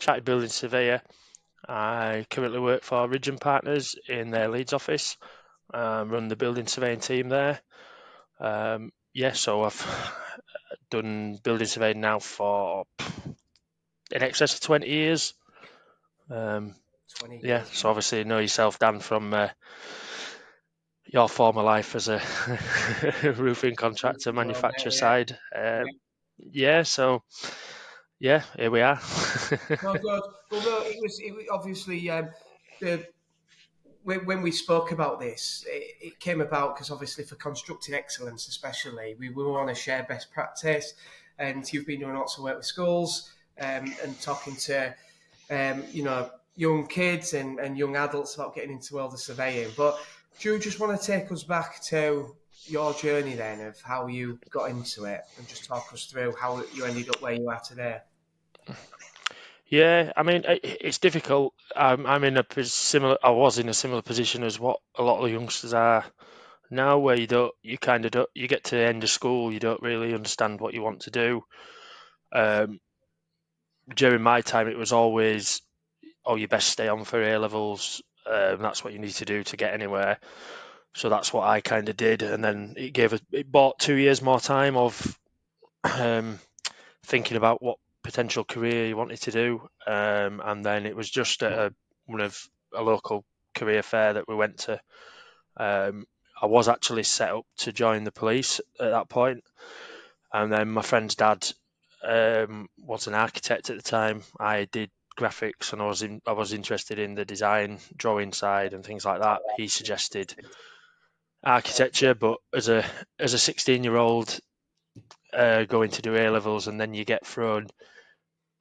Chartered Building Surveyor. I currently work for Ridge and Partners in their Leeds office. Run the building surveying team there. So I've done building surveying now for in excess of 20 years. 20 years. So obviously you know yourself, Dan, from your former life as a roofing contractor, manufacturer side. So here we are. No, good. Well, no, it was obviously when we spoke about this, it came about because obviously for constructing excellence, especially, we want to share best practice, and you've been doing lots of work with schools and talking to young kids and young adults about getting into the world of surveying. But do you just want to take us back to your journey then of how you got into it and just talk us through how you ended up where you are today? Yeah, I mean it's difficult. I'm in a similar. I was in a similar position as what a lot of the youngsters are now, where you kind of don't, you get to the end of school, you don't really understand what you want to do. During my time, it was always, oh, you best stay on for A levels. That's what you need to do to get anywhere. So that's what I kind of did, and then it bought 2 years more time of thinking about what potential career you wanted to do, and then it was just at one of a local career fair that we went to. I was actually set up to join the police at that point, and then my friend's dad was an architect at the time. I did graphics, and I was interested in the design, drawing side, and things like that. He suggested architecture, but as a 16-year-old going to do A levels, and then you get thrown,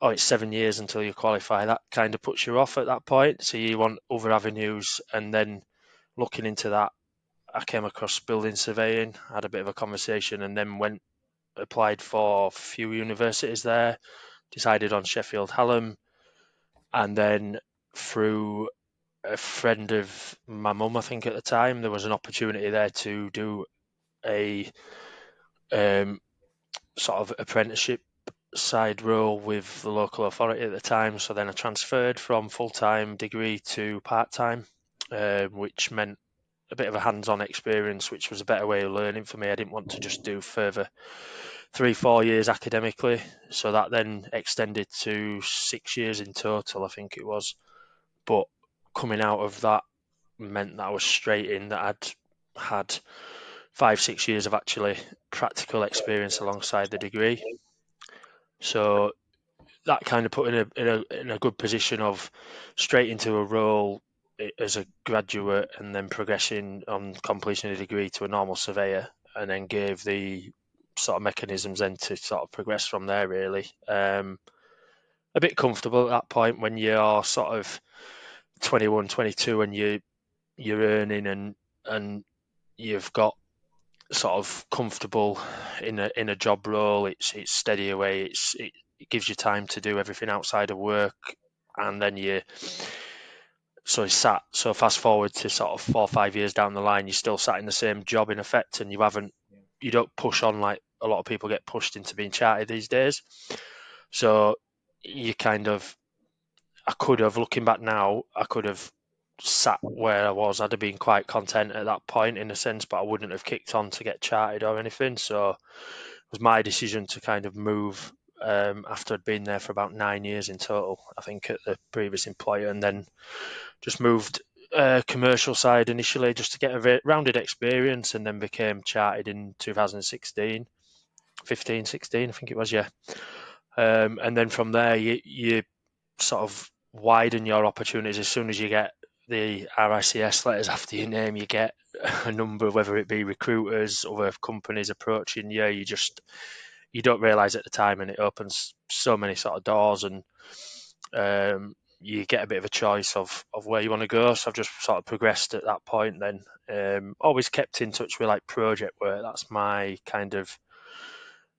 oh, it's 7 years until you qualify. That kind of puts you off at that point. So you want other avenues, and then looking into that, I came across building surveying, had a bit of a conversation, and then applied for a few universities there, decided on Sheffield Hallam, and then through a friend of my mum, I think at the time, there was an opportunity there to do a sort of apprenticeship side role with the local authority at the time. So then I transferred from full-time degree to part-time, which meant a bit of a hands-on experience, which was a better way of learning for me. I didn't want to just do further 3-4 years academically, so that then extended to 6 years in total, I think it was. But coming out of that meant that I was straight in, that I'd had 5-6 years of actually practical experience alongside the degree. So that kind of put in a good position of straight into a role as a graduate, and then progressing on completion of the degree to a normal surveyor, and then gave the sort of mechanisms then to sort of progress from there, really. A bit comfortable at that point when you're sort of 21, 22, and you're earning, and you've got sort of comfortable in a job role. It's steady away. It gives you time to do everything outside of work, and then so fast forward to sort of 4 or 5 years down the line, you're still sat in the same job in effect, and you don't push on like a lot of people get pushed into being chartered these days. So you kind of, looking back now, I could have sat where I was. I'd have been quite content at that point in a sense, but I wouldn't have kicked on to get chartered or anything. So it was my decision to kind of move after I'd been there for about 9 years in total, I think, at the previous employer, and then just moved commercial side initially just to get a rounded experience, and then became chartered in 2016, 15, 16, I think it was, yeah. And then from there, you sort of widen your opportunities. As soon as you get the RICS letters after your name, you get a number, whether it be recruiters, other companies approaching you. You don't realise at the time, and it opens so many sort of doors, and you get a bit of a choice of where you want to go. So I've just sort of progressed at that point. Then always kept in touch with like project work. That's my kind of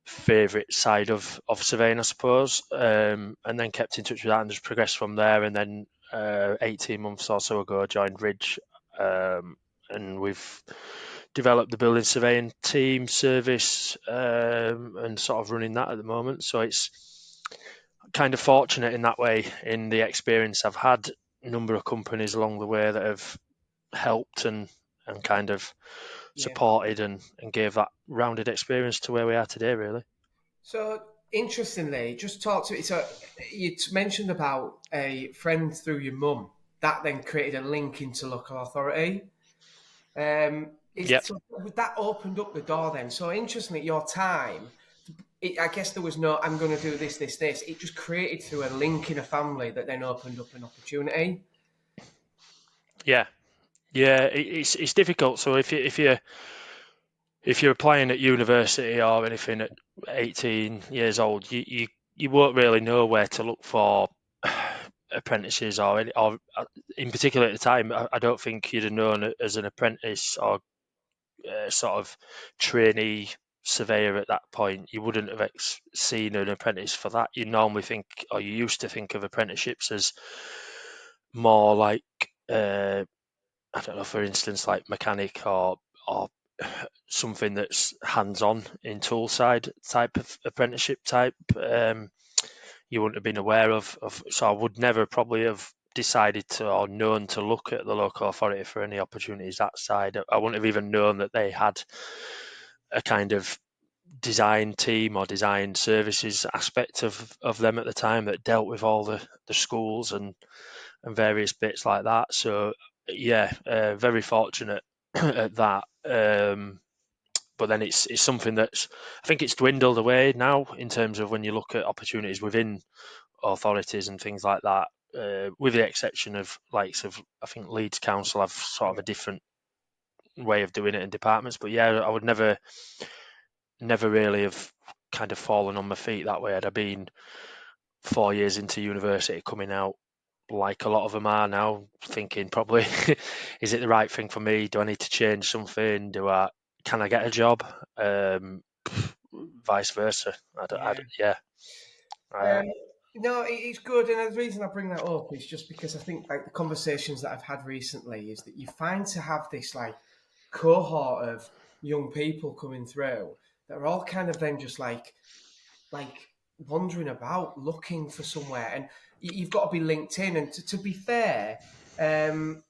favourite side of surveying, I suppose. And then kept in touch with that and just progressed from there. And then 18 months or so ago, I joined Ridge, and we've developed the building surveying team service, and sort of running that at the moment. So kind of fortunate in that way in the experience I've had. A number of companies along the way that have helped and kind of Yeah. supported and gave that rounded experience to where we are today, really. So interestingly, just talk to me. So you mentioned about a friend through your mum that then created a link into local authority. Is Yep. so that opened up the door then? So interestingly, at your time, I guess there was no "I'm going to do this, this, this." It just created through a link in a family that then opened up an opportunity. Yeah. Yeah. It's difficult. So if you're applying at university or anything at 18 years old, you won't really know where to look for apprentices or in particular at the time. I don't think you'd have known as an apprentice or sort of trainee surveyor at that point. You wouldn't have seen an apprentice for that. You normally think, or you used to think of apprenticeships as more like I don't know, for instance, like mechanic or something that's hands-on in tool side type of apprenticeship type. You wouldn't have been aware of. So I would never probably have decided to or known to look at the local authority for any opportunities that side. I wouldn't have even known that they had a kind of design team or design services aspect of them at the time that dealt with all the schools and various bits like that. So yeah, very fortunate at that. But then it's something that's I think it's dwindled away now in terms of when you look at opportunities within authorities and things like that. With the exception of likes of I think Leeds Council have sort of Yeah. a different way of doing it in departments. But yeah, I would never really have kind of fallen on my feet that way. Had I been 4 years into university coming out like a lot of them are now, thinking probably, is it the right thing for me? Do I need to change something? Can I get a job? Vice versa. Yeah. Yeah. Uh, Um, no, it's good, and the reason I bring that up is just because I think like the conversations that I've had recently is that you find to have this like cohort of young people coming through that are all kind of then just like wandering about looking for somewhere, and you've got to be linked in. And to be fair, I mm,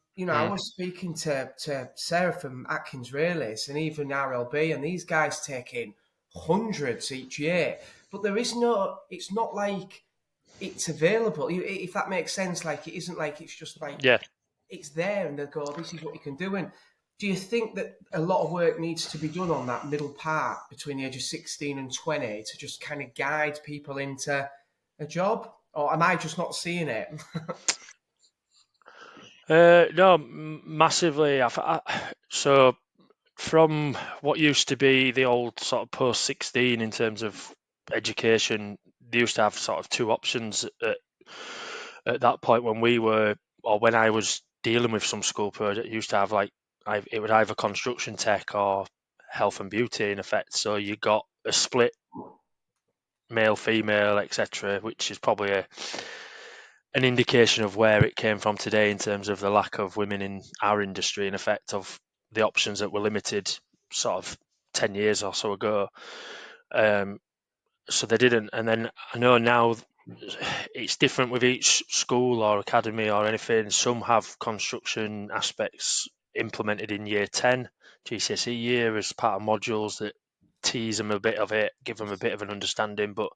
was speaking to Sarah from Atkins Realis and even RLB, and these guys take in hundreds each year. But there is no, it's not like it's available, if that makes sense. Like, it isn't like it's just like yeah. it's there and they'll go, this is what you can do. And do you think that a lot of work needs to be done on that middle part between the age of 16 and 20 to just kind of guide people into a job? Or am I just not seeing it? No, massively. So from what used to be the old sort of post 16 in terms of education, they used to have sort of two options at that point when we were, or when I was dealing with some school project, used to have like, it would either construction tech or health and beauty in effect. So you got a split male, female, etc., which is probably an indication of where it came from today in terms of the lack of women in our industry, in effect, of the options that were limited sort of 10 years or so ago. Um, so they didn't. And then I know now it's different with each school or academy or anything. Some have construction aspects implemented in year 10 GCSE year as part of modules that tease them a bit of it, give them a bit of an understanding. But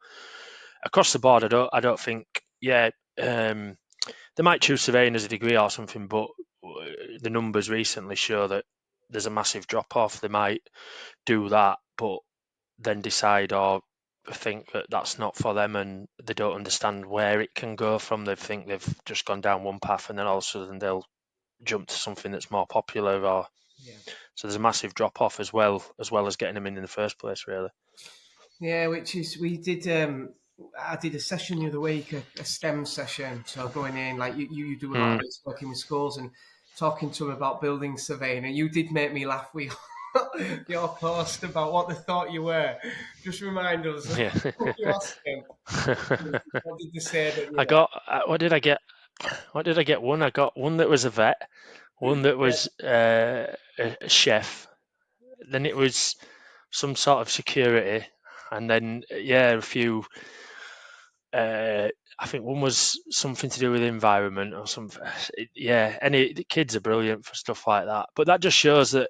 across the board, I don't think, yeah, they might choose surveying as a degree or something, but the numbers recently show that there's a massive drop off. They might do that, but then decide or think that that's not for them and they don't understand where it can go from. They think they've just gone down one path and then all of a sudden they'll jump to something that's more popular or Yeah. so there's a massive drop off as well as getting them in the first place, really. Yeah, which is we did. I did a session the other week, a STEM session. So going in, like you do a lot of Mm, this working with schools and talking to them about building surveying. And you did make me laugh with your post about what they thought you were. Just remind us yeah. what you asked them. What did they say that you I were? got what did I get? What did I get? One I got one that was a vet, one that Yeah, was a chef, then it was some sort of security, and then yeah, a few I think one was something to do with the environment or something. Yeah, any the kids are brilliant for stuff like that. But that just shows that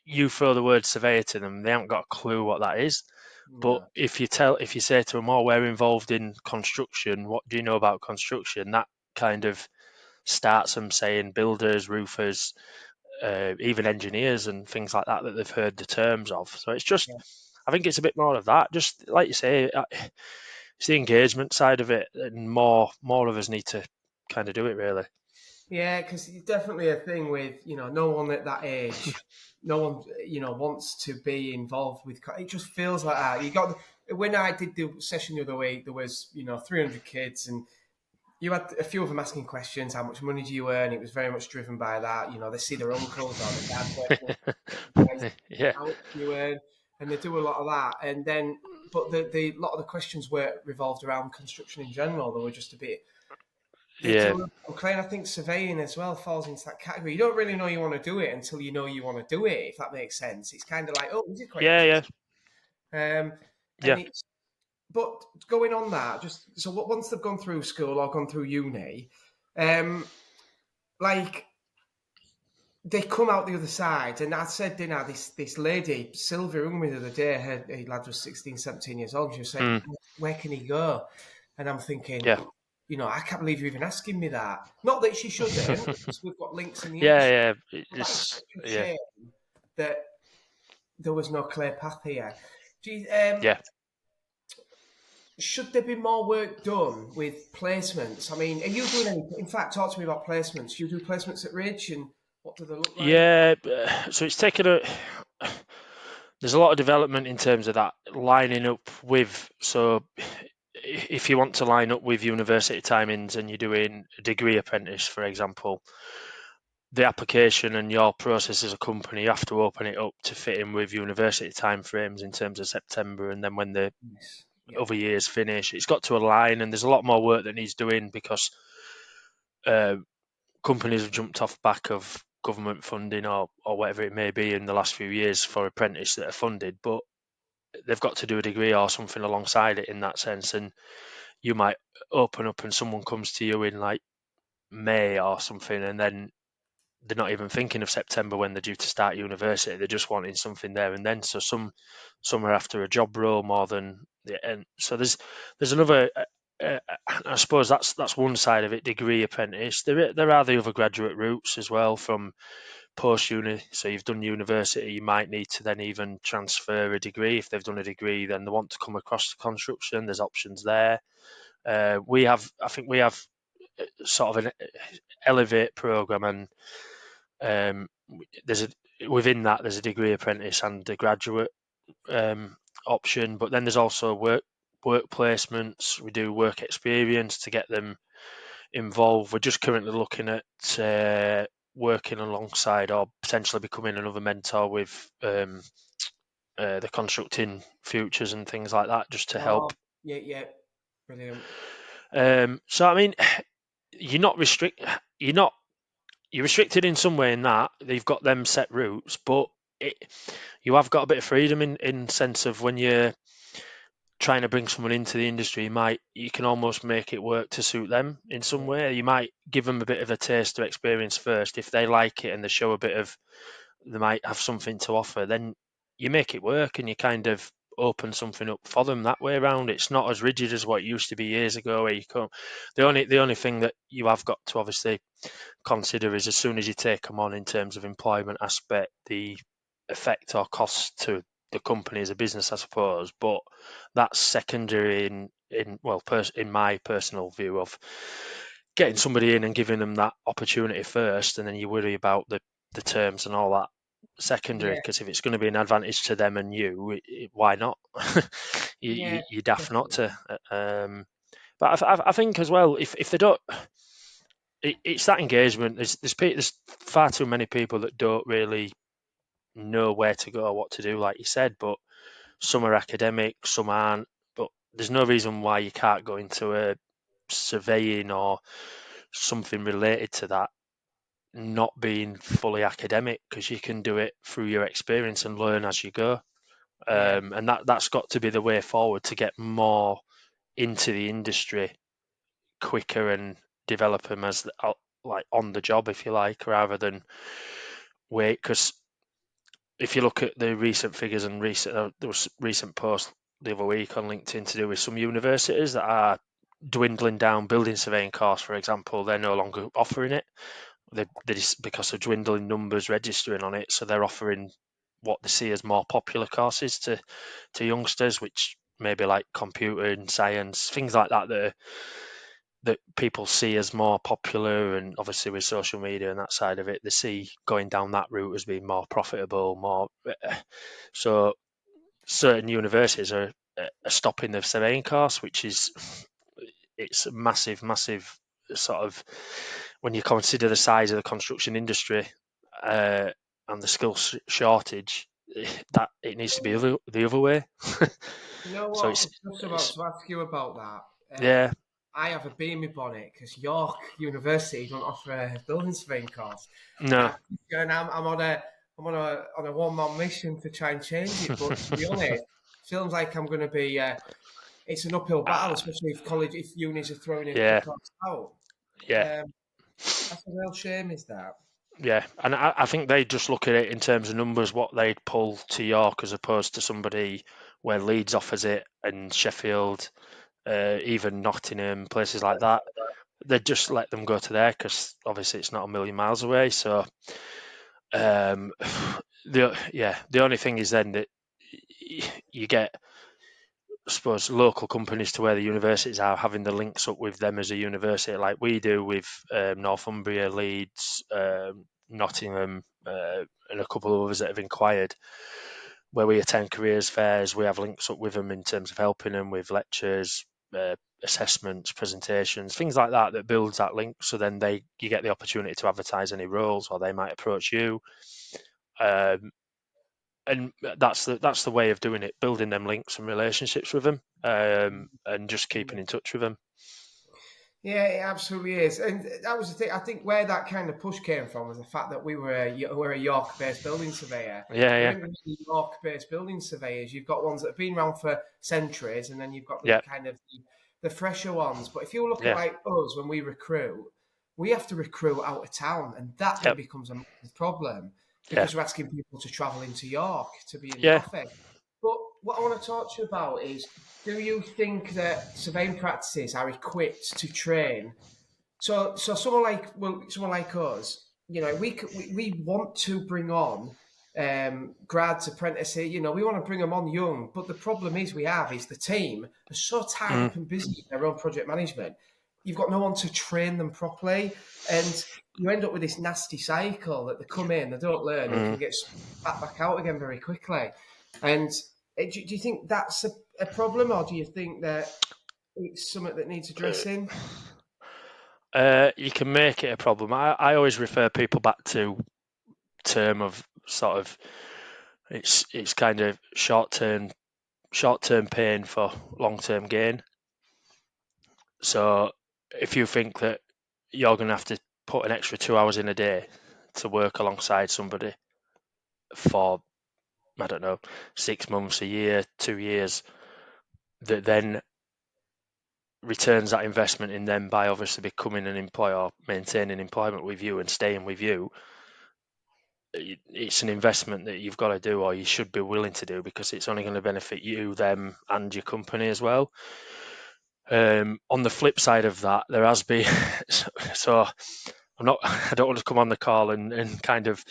you throw the word surveyor to them, they haven't got a clue what that is. But No. if you say to them, "Oh, we're involved in construction. What do you know about construction?" That kind of starts them saying builders, roofers, even engineers and things like that that they've heard the terms of. So it's just, Yeah. I think it's a bit more of that. Just like you say, it's the engagement side of it, and more of us need to kind of do it really. Yeah, because it's definitely a thing with, no one at that age, no one, wants to be involved with. It just feels like that. When I did the session the other week, there was, 300 kids, and you had a few of them asking questions. How much money do you earn? It was very much driven by that. They see their uncles or their dads working. Guys, Yeah, how much do you earn? And they do a lot of that. And then, but the lot of the questions were revolved around construction in general. They were just a bit. They yeah, were unclear. I think surveying as well falls into that category. You don't really know you want to do it until you know you want to do it. If that makes sense, it's kind of like, oh, this is quite yeah, yeah, interesting. Um, and yeah, it's but going on that, just so once they've gone through school or gone through uni, um, like they come out the other side. And I said, this lady, Sylvia, rung me the other day. Her lad was 16, 17 years old. She was saying, mm, where can he go? And I'm thinking, yeah, I can't believe you're even asking me that. Not that she shouldn't, because we've got links in the yeah, industry. yeah. But that is It's such a yeah, shame that there was no clear path here. yeah. Should there be more work done with placements? I mean, are you doing any? In fact, talk to me about placements. Do you do placements at Ridge, and what do they look like? Yeah, so it's taken a. There's a lot of development in terms of that lining up with. So, if you want to line up with university timings and you're doing a degree apprentice, for example, the application and your process as a company, you have to open it up to fit in with university timeframes in terms of September, and then when the Yes. Yeah. other years finish, it's got to align. And there's a lot more work that needs doing because uh, companies have jumped off back of government funding or whatever it may be in the last few years for apprentices that are funded, but they've got to do a degree or something alongside it in that sense. And you might open up and someone comes to you in like May or something, and then they're not even thinking of September when they're due to start university. They're just wanting something there and then. So some are after a job role more than, and so there's another. I suppose that's one side of it. Degree apprentice. There are the other graduate routes as well from post uni. So you've done university, you might need to then even transfer a degree. If they've done a degree, then they want to come across to construction. There's options there. I think we have sort of an elevate program, and um, there's a within that there's a degree apprentice and a graduate um, option. But then there's also work placements. We do work experience to get them involved. We're just currently looking at working alongside or potentially becoming another mentor with the constructing futures and things like that, just to help. Oh, yeah, yeah. Brilliant. So I mean, you're not restrict. You're not. You're restricted in some way in that they've got them set routes, but it, you have got a bit of freedom in sense of when you're trying to bring someone into the industry, you can almost make it work to suit them in some Yeah, way. You might give them a bit of a taste of experience first. If they like it and they show a bit of, they might have something to offer, then you make it work and you kind of open something up for them that way around. It's not as rigid as what it used to be years ago, where you come. The only thing that you have got to obviously consider is as soon as you take them on in terms of employment aspect, the effect or cost to the company as a business, I suppose. But that's secondary in my personal view of getting somebody in and giving them that opportunity first, and then you worry about the terms and all that secondary. yeah, Because if it's going to be an advantage to them and you, why not? yeah, You're daft not definitely. to. But I think as well, if they don't, it's that engagement. There's far too many people that don't really know where to go or what to do, like you said. But some are academic, some aren't. But there's no reason why you can't go into a surveying or something related to that, not being fully academic, because you can do it through your experience and learn as you go. Yeah, And that's got to be the way forward to get more into the industry quicker and develop them as like on the job, if you like, rather than wait. Because if you look at the recent figures and there was recent post the other week on LinkedIn to do with some universities that are dwindling down building surveying course, for example. They're no longer offering it. They just, because of dwindling numbers registering on it, so they're offering what they see as more popular courses to youngsters, which maybe like computer and science, things like that that people see as more popular, and obviously with social media and that side of it, they see going down that route as being more profitable, more. So certain universities are stopping the surveying course, which is it's a massive, massive sort of when you consider the size of the construction industry uh, and the skills shortage, that it needs to be the other way. You know So what? I was just about it's to ask you about that. yeah, I have a bee in my bonnet because York University don't offer a building surveying course, and no, I'm on a one man mission to try and change it. But to be honest, feels like I'm going to be. It's an uphill battle, ah, especially if unis are throwing the yeah, course out. yeah. Um, that's a real shame, is that? Yeah, and I think they just look at it in terms of numbers, what they'd pull to York as opposed to somebody where Leeds offers it and Sheffield, even Nottingham, places like that. They just let them go to there because obviously it's not a million miles away. So um, the only thing is then that you get, I suppose, local companies to where the universities are having the links up with them as a university, like we do with Northumbria, Leeds, Nottingham, and a couple of others that have inquired. Where we attend careers fairs, we have links up with them in terms of helping them with lectures, assessments, presentations, things like that. That builds that link. So then you get the opportunity to advertise any roles, or they might approach you. Um, and that's the way of doing it, building them links and relationships with them, and just keeping in touch with them. Yeah, it absolutely is, and that was the thing. I think where that kind of push came from was the fact that we're a York-based building surveyor. Yeah, There yeah, isn't really York-based building surveyors. You've got ones that have been around for centuries, and then you've got the yeah, kind of the fresher ones. But if you look at yeah, like us when we recruit, we have to recruit out of town, and that then yep, becomes a massive problem yeah, because we're asking people to travel into York to be in the yeah. office. But what I want to talk to you about is, do you think that surveying practices are equipped to train? So someone like us, we want to bring on grads, apprentices. We want to bring them on young. But the problem is the team are so tied Mm, up and busy in their own project management. You've got no one to train them properly, and you end up with this nasty cycle that they come in, they don't learn, and mm. can get spat back out again very quickly. And do you think that's a problem, or do you think that it's something that needs addressing? You can make it a problem. I always refer people back to term of sort of it's kind of short term pain for long term gain. So if you think that you're going to have to put an extra 2 hours in a day to work alongside somebody for, I don't know, 6 months, a year, 2 years, that then returns that investment in them by obviously becoming an employer, maintaining employment with you and staying with you, it's an investment that you've got to do or you should be willing to do because it's only going to benefit you, them, and your company as well. On the flip side of that, there has been so I don't want to come on the call and kind of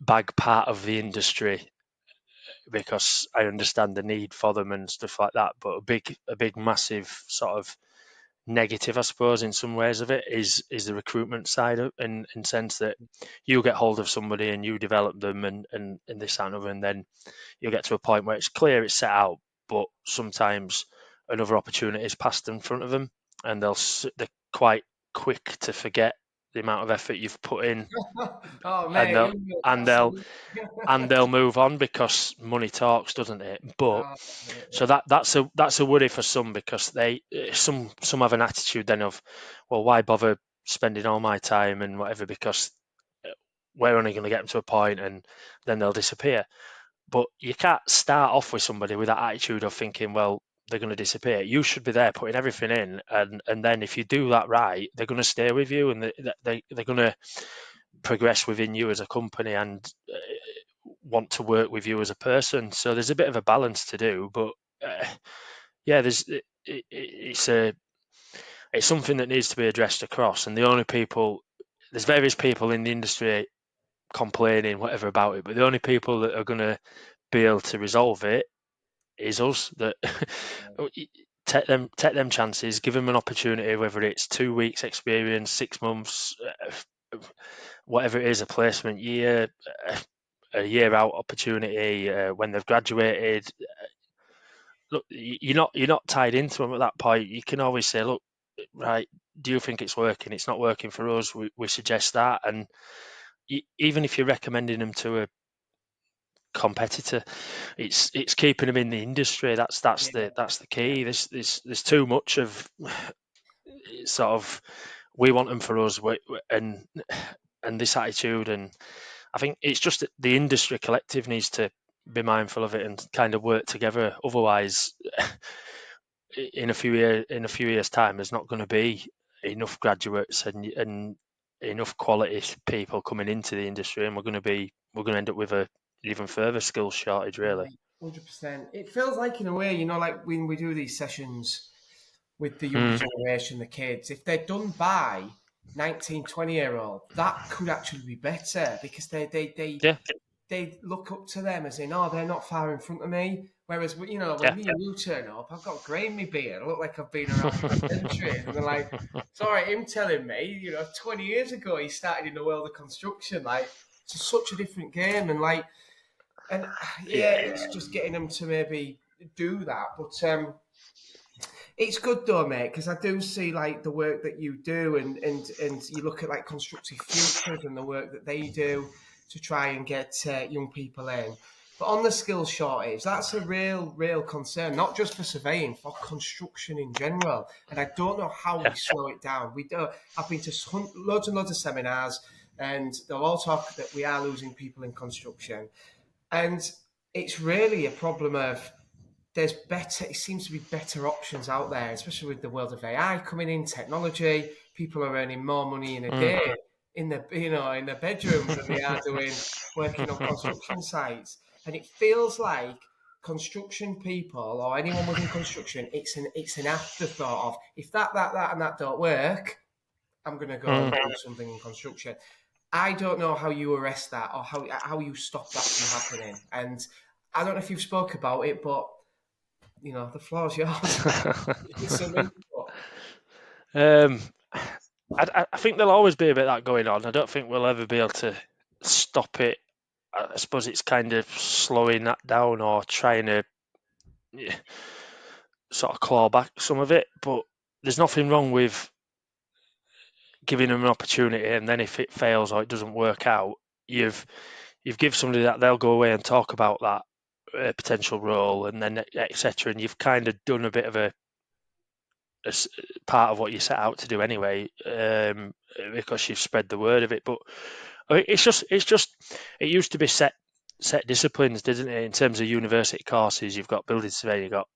bag part of the industry because I understand the need for them and stuff like that. But a big, massive sort of negative, I suppose, in some ways of it is the recruitment side of, in sense that you get hold of somebody and you develop them and this and other, and then you'll get to a point where it's clear it's set out, but sometimes another opportunity is passed in front of them, and they're quite quick to forget the amount of effort you've put in, Oh, and mate, they'll you know, and they'll absolutely. and they'll move on because money talks, doesn't it? But Oh, so absolutely. that's a worry for some because some have an attitude then of, well, why bother spending all my time and whatever because we're only going to get them to a point and then they'll disappear. But you can't start off with somebody with that attitude of thinking, well, they're going to disappear. You should be there putting everything in, and then if you do that right, they're going to stay with you, and they're going to progress within you as a company and want to work with you as a person. So there's a bit of a balance to do, but yeah, it's something that needs to be addressed across. And there's various people in the industry complaining whatever about it, but the only people that are going to be able to resolve it is us. That take them chances, give them an opportunity, whether it's 2 weeks experience, 6 months, whatever it is, a placement year, a year out opportunity when they've graduated. Look, you're not tied into them at that point. You can always say, look, right, do you think it's working? It's not working for us. We suggest that, and even if you're recommending them to a competitor, it's keeping them in the industry. That's the Yeah. key. There's too much of sort of we want them for us, and this attitude, and I think it's just that the industry collective needs to be mindful of it and kind of work together. Otherwise, in a few years' time, there's not going to be enough graduates and enough quality people coming into the industry, and we're going to end up with a even further skills shortage, really. 100%. It feels like, in a way, like when we do these sessions with the younger Mm, generation, the kids, if they're done by 19, 20-year-old, that could actually be better because yeah, they look up to them as in, oh, they're not far in front of me. Whereas, when yeah. me and you turn up, I've got grey in my beard. I look like I've been around for centuries. And they're like, it's all right, him telling me, 20 years ago he started in the world of construction. Like, it's such a different game. And yeah, Yeah, it's just getting them to maybe do that. But it's good though, mate, because I do see like the work that you do, and you look at like Constructive Futures and the work that they do to try and get young people in. But on the skills shortage, that's a real concern, not just for surveying, for construction in general. And I don't know how we yeah, slow it down. We do. I've been to loads and loads of seminars, and they'll all talk that we are losing people in construction, and it's really a problem of there's better, it seems to be better options out there, especially with the world of AI coming in, technology. People are earning more money in a mm. day in the bedroom than they are doing working on construction sites. And it feels like construction people or anyone within construction, it's an afterthought of if that and that don't work, I'm gonna go and Mm. do something in construction. I don't know how you arrest that or how you stop that from happening. And I don't know if you've spoke about it, but the floor's yours. It's some input. um, I think there'll always be a bit of that going on. I don't think we'll ever be able to stop it. I suppose it's kind of slowing that down or trying to sort of claw back some of it. But there's nothing wrong with giving them an opportunity, and then if it fails or it doesn't work out, you've given somebody that they'll go away and talk about that potential role, and then etc. And you've kind of done a bit of a part of what you set out to do anyway, because you've spread the word of it. But it's just it used to be set disciplines, didn't it? In terms of university courses, you've got building surveying, you've got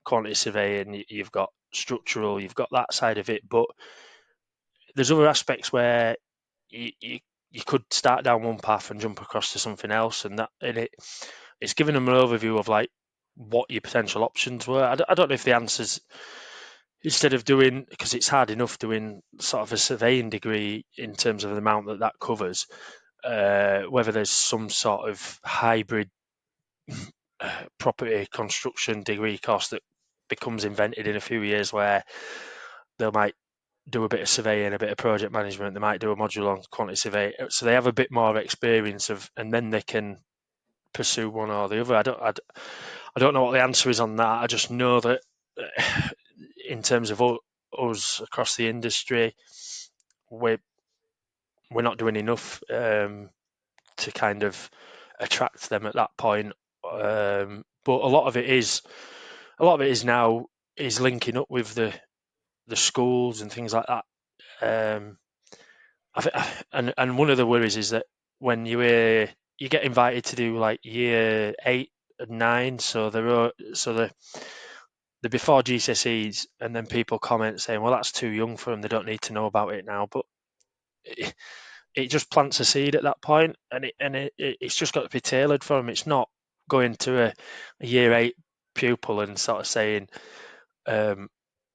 quantity surveying, you've got structural, you've got that side of it. But there's other aspects where you could start down one path and jump across to something else, it's giving them an overview of like what your potential options were. I don't know if the answers, instead of doing, because it's hard enough doing sort of a surveying degree in terms of the amount that covers, whether there's some sort of hybrid property construction degree course that becomes invented in a few years where they might do a bit of surveying, a bit of project management, they might do a module on quantity survey, so they have a bit more experience and then they can pursue one or the other. I don't know what the answer is on that. I just know that in terms of us across the industry, we're we're not doing enough to kind of attract them at that point. Yeah. But a lot of it is now is linking up with the schools and things like that. Um, I think, and one of the worries is that when you get invited to do like year 8 and 9, so the they're before GCSEs, and then people comment saying, "Well, that's too young for them. They don't need to know about it now." But it just plants a seed at that point, and it's just got to be tailored for them. It's not going to a year 8 pupil and sort of saying um,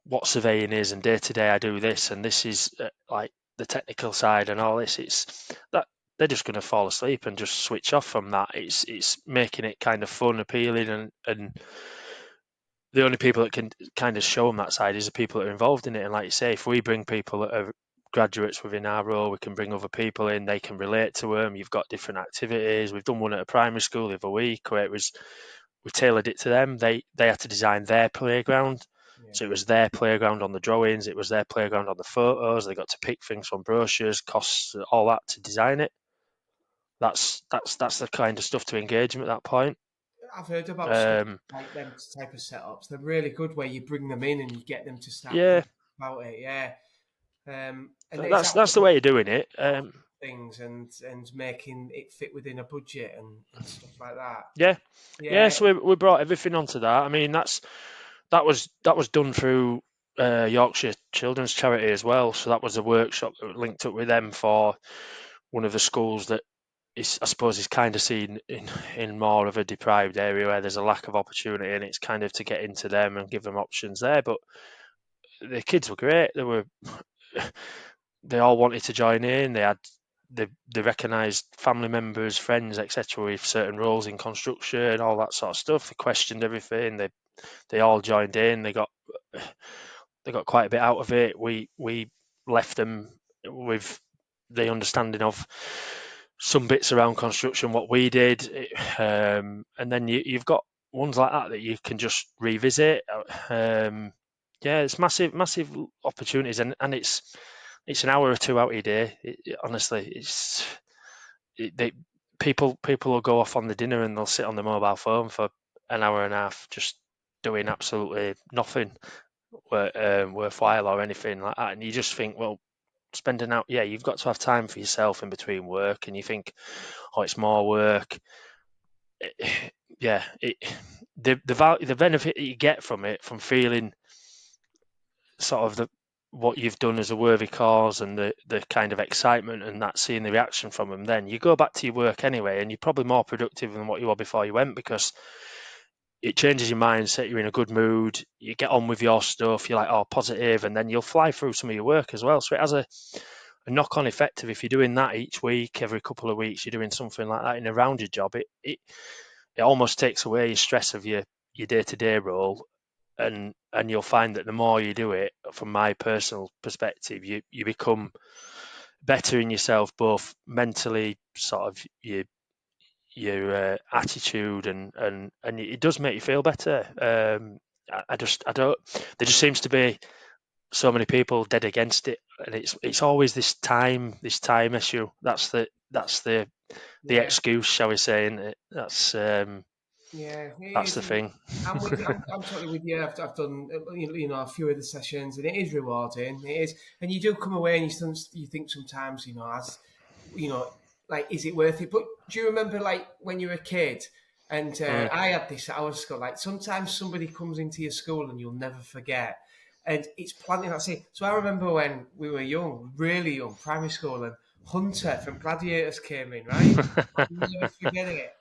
what surveying is, and day to day I do this, and this is like the technical side and all this. It's that they're just going to fall asleep and just switch off from that. It's making it kind of fun, appealing, and the only people that can kind of show them that side is the people that are involved in it. And like you say, if we bring people that are graduates within our role, we can bring other people in, they can relate to them. You've got different activities. We've done one at a primary school the other week where we tailored it to them. They had to design their playground. Yeah. So it was their playground on the drawings, it was their playground on the photos. They got to pick things from brochures, costs, all that to design it. That's the kind of stuff to engage them at that point. I've heard about stuff Um, like them type of setups. They're really good where you bring them in and you get them to start yeah, thinking about it. Yeah. And is that that's the way of doing it. things and making it fit within a budget and stuff like that? Yeah, yeah. Yeah. So we brought everything onto that. I mean, that was done through Yorkshire Children's Charity as well. So that was a workshop that linked up with them for one of the schools that is, I suppose, is kind of seen in more of a deprived area where there's a lack of opportunity, and it's kind of to get into them and give them options there. But the kids were great. They all wanted to join in. They recognised family members, friends, etc. with certain roles in construction, all that sort of stuff. They questioned everything. They all joined in. They got quite a bit out of it. We left them with the understanding of some bits around construction, what we did, and then you've got ones like that that you can just revisit. Yeah, it's massive opportunities, and it's an hour or two out of your day. Honestly, they people will go off on the dinner and they'll sit on the mobile phone for an hour and a half just doing absolutely nothing worthwhile or anything like that, and you just think, well, spending out, yeah, you've got to have time for yourself in between work, and you think, oh, it's more work. Yeah, the value, the benefit that you get from it, from feeling sort of what you've done as a worthy cause, and the kind of excitement and that, seeing the reaction from them, then you go back to your work anyway, and you're probably more productive than what you were before you went, because it changes your mindset. You're in a good mood. You get on with your stuff. You're like, oh, positive, and then you'll fly through some of your work as well. So it has a knock-on effect of, if you're doing that each week, every couple of weeks, you're doing something like that in a rounded job. It almost takes away your stress of your day-to-day role, and you'll find that the more you do it, from my personal perspective, you become better in yourself, both mentally, sort of your attitude, and it does make you feel better. I don't. There just seems to be so many people dead against it, and it's always this time issue. That's the Yeah. excuse, shall we say? And Yeah, it that's is. the thing. I'm with you. I'm totally with you. I've done a few of the sessions, and it is rewarding. It is, and you do come away and you think sometimes, as you know, like, is it worth it? But do you remember, like, when you were a kid? And Mm, I had this at our school. Like, sometimes somebody comes into your school and you'll never forget, and it's planting that seed. So I remember when we were young, really young, primary school, and Hunter from Gladiators came in. Right, I'll never forget it.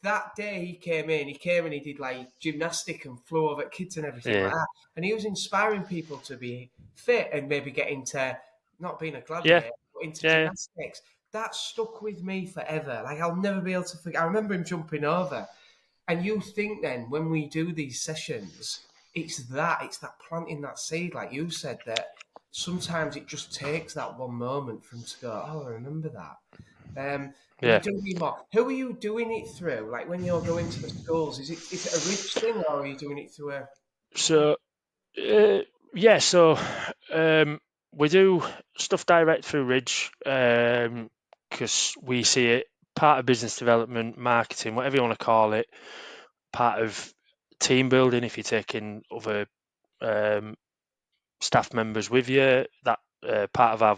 That day he came and he did like gymnastic and flew over at kids and everything like yeah, that. And he was inspiring people to be fit and maybe get into not being a yeah, gladiator, but into yeah, gymnastics. That stuck with me forever. Like, I'll never be able to forget. I remember him jumping over. And you think then, when we do these sessions, it's that planting that seed, like you said, that sometimes it just takes that one moment for them to go, oh, I remember that. And you yeah. do need more. Who are you doing it through? Like, when you're going to the schools, is it a rich thing, or are you doing it through a? So uh, yeah, so um, we do stuff direct through Ridge, because we see it part of business development, marketing, whatever you want to call it, part of team building. If you're taking other um, staff members with you, that part of our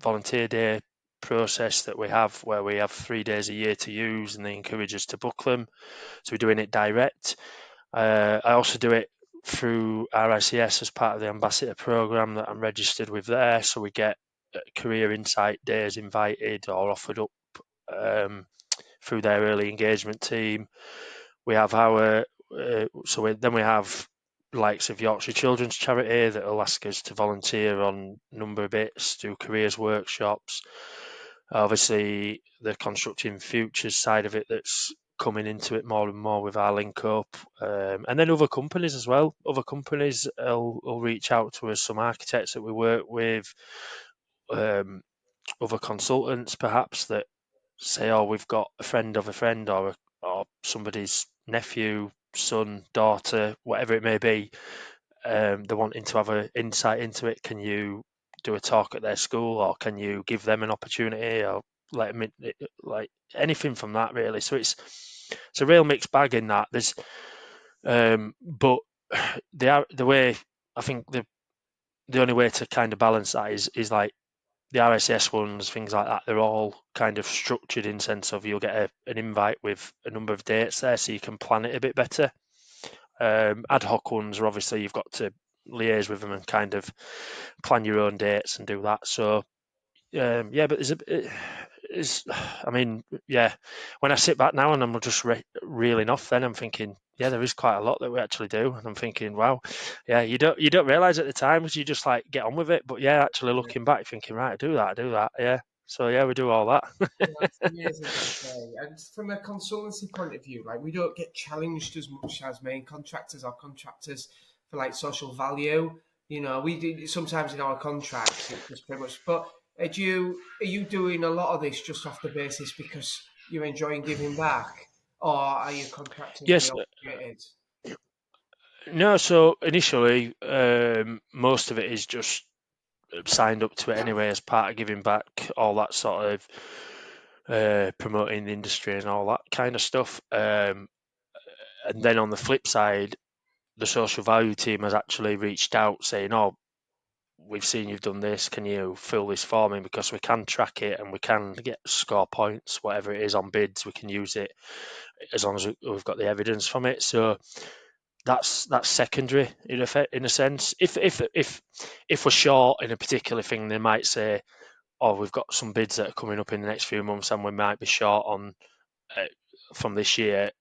volunteer day process that we have, where we have 3 days a year to use, and they encourage us to book them. So we're doing it direct. I also do it through RICS as part of the ambassador program that I'm registered with there. So we get career insight days invited or offered up um, through their early engagement team. We have our then we have likes of Yorkshire Children's Charity that will ask us to volunteer on a number of bits, do careers workshops. Obviously, the constructing futures side of it that's coming into it more and more with our link up, and then other companies as well. Other companies will reach out to us, some architects that we work with, um, other consultants perhaps that say, "Oh, we've got a friend of a friend or somebody's nephew, son, daughter, whatever it may be. They're wanting to have an insight into it. Can you do a talk at their school, or can you give them an opportunity, or let them like anything from that really?" So it's a real mixed bag in that. But the way I think the only way to kind of balance that is like the RSS ones, things like that, they're all kind of structured in sense of you'll get an invite with a number of dates there so you can plan it a bit better. Ad hoc ones are obviously you've got to liaise with them and kind of plan your own dates and do that. So yeah, but I mean, yeah, when I sit back now and I'm just reeling off, then I'm thinking, yeah, there is quite a lot that we actually do, and I'm thinking, wow, yeah, you don't realize at the time because you just like get on with it, but yeah, actually looking back, thinking, right, I do that, yeah. So yeah, we do all that. Yeah, that's amazing to say. And from a consultancy point of view, like we don't get challenged as much as main contractors or contractors for like social value. You know, we do sometimes in our contracts it's just pretty much. But are you doing a lot of this just off the basis because you're enjoying giving back, or are you contracting to be Yes, obligated? no. So initially, most of it is just signed up to it anyway as part of giving back, all that sort of promoting the industry and all that kind of stuff. And then on the flip side, the social value team has actually reached out saying, "Oh, we've seen you've done this. Can you fill this for me? Because we can track it and we can get score points, whatever it is on bids. We can use it as long as we've got the evidence from it." So that's secondary in effect, in a sense. If we're short in a particular thing, they might say, "Oh, we've got some bids that are coming up in the next few months, and we might be short on uh, from this year.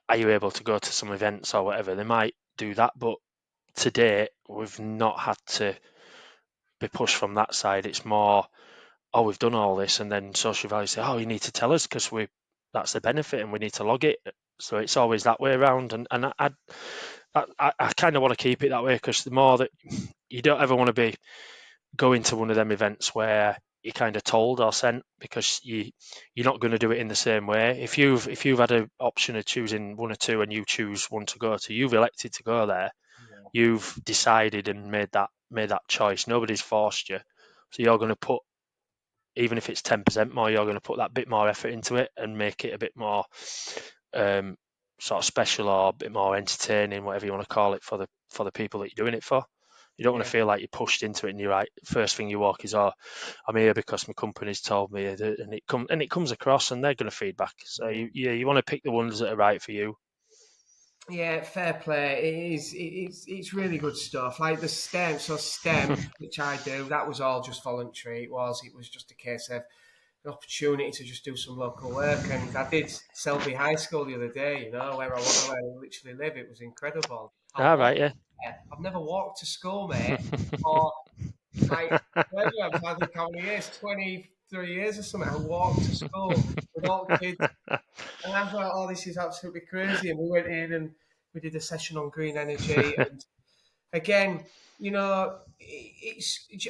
Are you able to go to some events or whatever?" They might do that, but to date, we've not had to be pushed from that side. It's more, "Oh, we've done all this," and then social value say, "Oh, you need to tell us because that's the benefit and we need to log it." So it's always that way around, and I kind of want to keep it that way because the more that you don't ever want to be going to one of them events where you're kind of told or sent because you're not going to do it in the same way. If you've had an option of choosing one or two and you choose one to go to, you've elected to go there. Yeah. You've decided and made that choice. Nobody's forced you, so you're going to put, even if it's 10% more, you're going to put that bit more effort into it and make it a bit more um, sort of special or a bit more entertaining, whatever you want to call it, for the people that you're doing it for. You don't want Yeah. to feel like you're pushed into it and you're right. First thing you walk is, "Oh, I'm here because my company's told me," and it comes across, and they're going to feedback. So Yeah. you want to pick the ones that are right for you. Yeah, fair play. It's really good stuff. Like the STEM, which I do, that was all just voluntary. It was just a case of an opportunity to just do some local work. And I did Selby High School the other day. Where I literally live. It was incredible. I All walked right, yeah. there. I've never walked to school, mate. Or like where I think how many years, 23 years or something. I walked to school with all the kids. And I thought, oh, this is absolutely crazy. And we went in and we did a session on green energy. And again,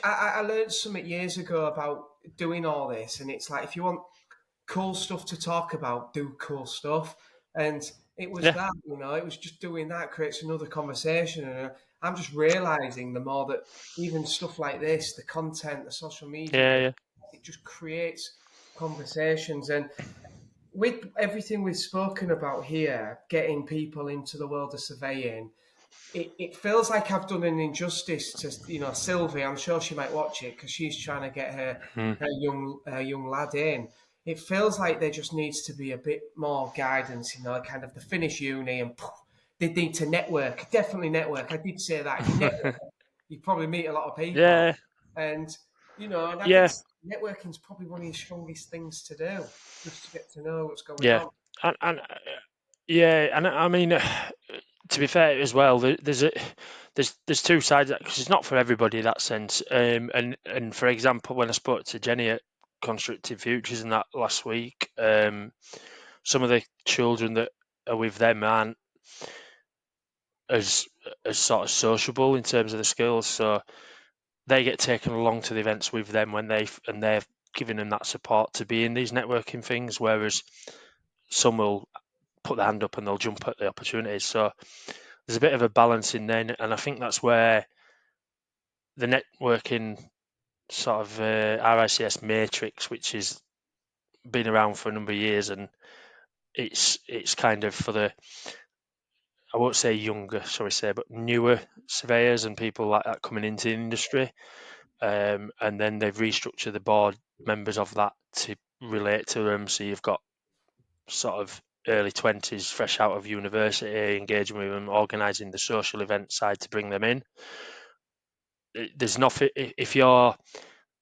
I learned something years ago about doing all this. And it's like, if you want cool stuff to talk about, do cool stuff. And it was Yeah, that, it was just doing that creates another conversation. And I'm just realizing the more that even stuff like this, the content, the social media, yeah, yeah, it just creates conversations. And with everything we've spoken about here, getting people into the world of surveying, it feels like I've done an injustice to Sylvie. I'm sure she might watch it because she's trying to get her mm, her young lad in. It feels like there just needs to be a bit more guidance, kind of the finish uni and poof, they need to network. Definitely network. I did say that. If you network, you probably meet a lot of people, Yeah, and and I yeah, guess networking's probably one of your strongest things to do, just to get to know what's going yeah, on. and yeah, and I mean, to be fair as well, there's two sides because it's not for everybody in that sense. And for example, when I spoke to Jenny at Constructive Futures and that last week, some of the children that are with them aren't as as sort of sociable in terms of the skills, so they get taken along to the events with them when they're giving them that support to be in these networking things, whereas some will put their hand up and they'll jump at the opportunities. So there's a bit of a balance in then, and I think that's where the networking sort of RICS matrix, which has been around for a number of years, and it's kind of for the, I won't say younger, shall we say, but newer surveyors and people like that coming into the industry. And then they've restructured the board members of that to relate to them. So you've got sort of early 20s, fresh out of university, engaging with them, organising the social event side to bring them in. There's nothing, if you're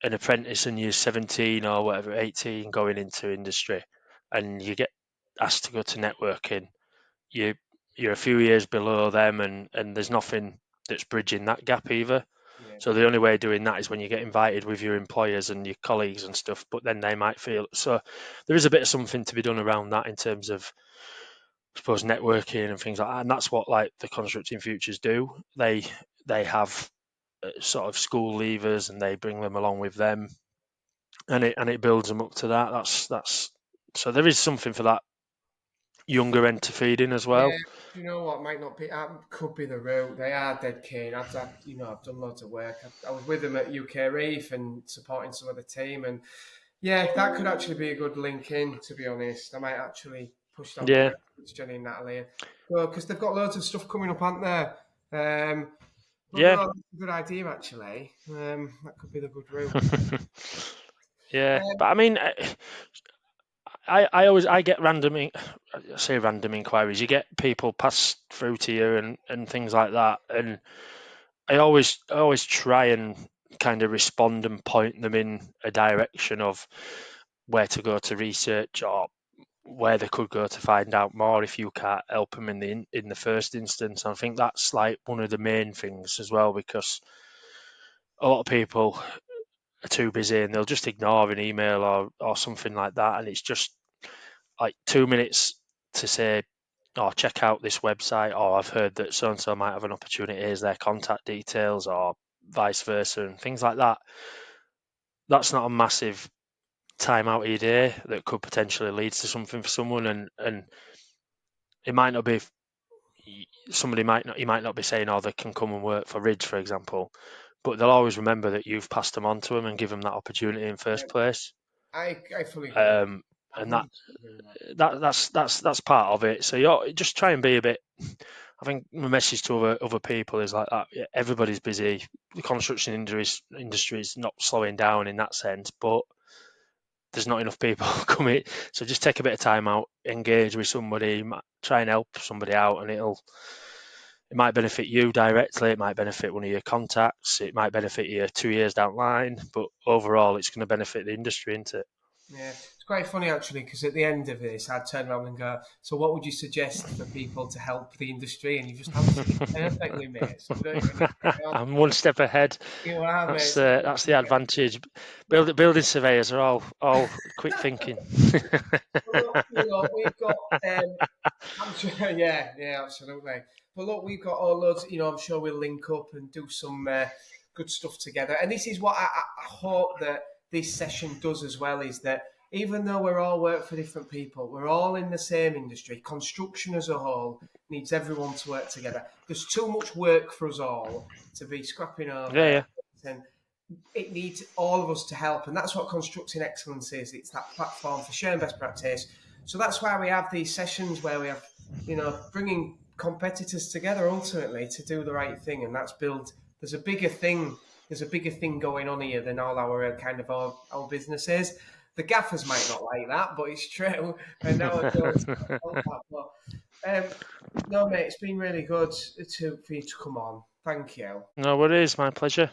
an apprentice and you're 17 or whatever, 18, going into industry and you get asked to go to networking, you you're a few years below them, and there's nothing that's bridging that gap either. Yeah, So the only way of doing that is when you get invited with your employers and your colleagues and stuff, but then they might feel so. There is a bit of something to be done around that in terms of, I suppose, networking and things like that, and that's what like the Constructing Futures do. They have sort of school leavers and they bring them along with them, and it builds them up to that. That's so there is something for that younger end to feed in as yeah. well. Do you know what? Might not be. Could be the route. They are dead keen. I've done loads of work. I was with them at UK Reef and supporting some of the team, and yeah, that could actually be a good link in. To be honest, I might actually push that one Yeah, out to Jenny and Natalie. Well, because they've got loads of stuff coming up, aren't there? But no, yeah. that's a good idea actually. That could be the good route. Yeah, but Um, I mean, I always I get I say random inquiries. You get people pass through to you and things like that, and I always try and kind of respond and point them in a direction of where to go to research or where they could go to find out more if you can't help them in the first instance. I think that's like one of the main things as well, because a lot of people are too busy and they'll just ignore an email or something like that, and it's just like 2 minutes to say, "Oh, check out this website," or "I've heard that so and so might have an opportunity. Here's their contact details," or vice versa, and things like that. That's not a massive time out of your day that could potentially lead to something for someone, and it might not be somebody might not, you might not be saying, "Oh, they can come and work for Ridge," for example, but they'll always remember that you've passed them on to them and give them that opportunity in first place. I fully agree with Um, that. and 100% agree with that. that's part of it. So you just try and be a bit. I think my message to other people is like that. Yeah, everybody's busy. The construction industry is not slowing down in that sense, but there's not enough people coming. So just take a bit of time out, engage with somebody, try and help somebody out, and it might benefit you directly. It might benefit one of your contacts. It might benefit you 2 years down the line. But overall, it's going to benefit the industry, isn't it? Yeah, it's quite funny actually because at the end of this, I'd turn around and go, "So, what would you suggest for people to help the industry?" And you just answered it perfectly, mate. So we don't even need to carry on. I'm one step ahead. You are, mate. That's So uh, that's the advantage. Building surveyors are all quick thinking. well, look, we've got. I'm sure, yeah, yeah, absolutely. But look, we've got all loads. I'm sure we'll link up and do some good stuff together. And this is what I hope that this session does as well, is that even though we're all work for different people, we're all in the same industry. Construction as a whole needs everyone to work together. There's too much work for us all to be scrapping Yeah, over, yeah, and it needs all of us to help, and that's what constructing excellence is. It's that platform for sharing best practice. So that's why we have these sessions where we have, bringing competitors together ultimately to do the right thing, and that's build. There's a bigger thing. There's a bigger thing going on here than all our kind of our businesses. The gaffers might not like that, but it's true. And now I feel that. But, no, mate, it's been really good for you to come on. Thank you. No worries, my pleasure.